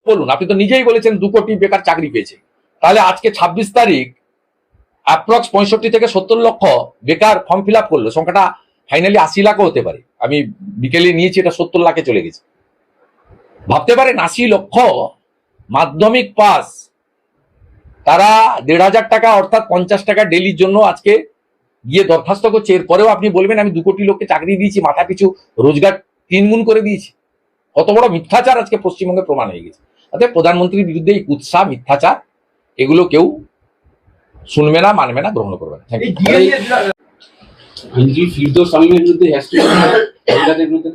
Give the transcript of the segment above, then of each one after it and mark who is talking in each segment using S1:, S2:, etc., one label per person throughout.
S1: বলুন, আপনি তো নিজেই বলেছেন 2 কোটি বেকার চাকরি পেয়েছে। তাহলে আজকে 26 তারিখ অ্যাপ্রক্স 65 থেকে 70 লক্ষ বেকার ফর্ম ফিল আপ করলো। সংখ্যাটা ফাইনালি 80 লাখও হতে পারে। আমি বিকেলে নিয়েছি, এটা 70 লাখে চলে গেছে। ভাবতে পারেন 80 লক্ষ মাধ্যমিক পাস, তারা 1,500 টাকা অর্থাৎ 50 টাকা ডেলির জন্য আজকে গিয়ে দরখাস্ত করছে। এরপরেও আপনি বলবেন আমি 2 কোটি লোককে চাকরি দিয়েছি, মাথা পিছু রোজগার 3 গুণ করে দিয়েছি। কত বড় মিথ্যাচার আজকে পশ্চিমবঙ্গে প্রমাণ হয়ে গেছে। অর্থাৎ প্রধানমন্ত্রীর বিরুদ্ধে এই কুৎসা মিথ্যাচার, এগুলো কেউ শুনবে না, মানবে না, গ্রহণ করবে না।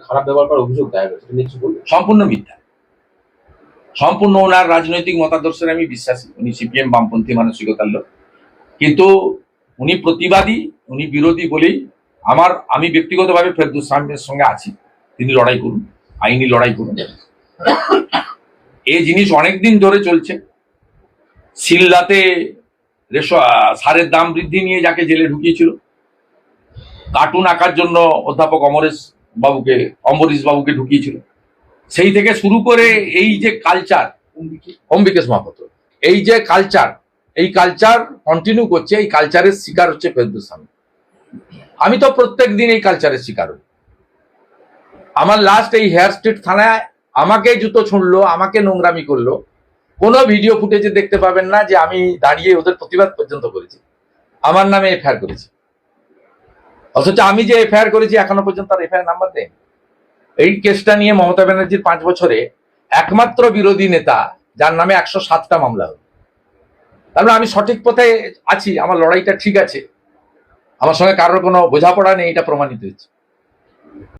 S2: খারাপ ব্যবহার করার অভিযোগ দায়ের হয়েছে,
S1: সম্পূর্ণ মিথ্যা, সম্পূর্ণ। ওনার রাজনৈতিক মতাদর্শের আমি বিশ্বাসী। উনি সিপিএম বামপন্থী মানসিকতার লোক, কিন্তু উনি প্রতিবাদী, উনি বিরোধী বলেই আমি ব্যক্তিগতভাবে ফেরদৌস সাহেবের সঙ্গে আছি। তিনি লড়াই করুন, আইনি লড়াই করুন। এই জিনিস অনেকদিন ধরে চলছে। সিলদাতে সারের দাম বৃদ্ধি নিয়ে যাকে জেলে ঢুকিয়েছিল, কার্টুন আঁকার জন্য অধ্যাপক অম্বরীশ বাবুকে ঢুকিয়েছিল, সেই থেকে শুরু করে এই যে কালচার, অম্বিকেশ মাহাতো, এই যে কালচার কন্টিনিউ করছে। এই কালচারের শিকার হচ্ছে ফেরদৌস সাহেব। আমি তো প্রত্যেক দিন এই কালচারের শিকার হই। আমার লাস্ট এই হেয়ার স্ট্রিট থানায় আমাকে জুতো ছুঁড়লো, আমাকে নোংরামি করলো। কোনো ভিডিও ফুটেজে দেখতে পাবেন না যে আমি দাঁড়িয়ে ওদের প্রতিবাদ পর্যন্ত করেছি, আমার নামে এফআইআর করেছি। অথচ আমি যে এফআইআর করেছি এখনো পর্যন্ত তার এফআইআর নাম্বার দেয়। এই কেসটা নিয়ে মমতা ব্যানার্জির 5 বছরে একমাত্র বিরোধী নেতা যার নামে 107টা মামলা হলো। তারপরে আমি সঠিক পথে আছি, আমার লড়াইটা ঠিক আছে, আমার সঙ্গে কারোর কোনো বোঝাপড়া নেই, এটা প্রমাণিত হয়েছে।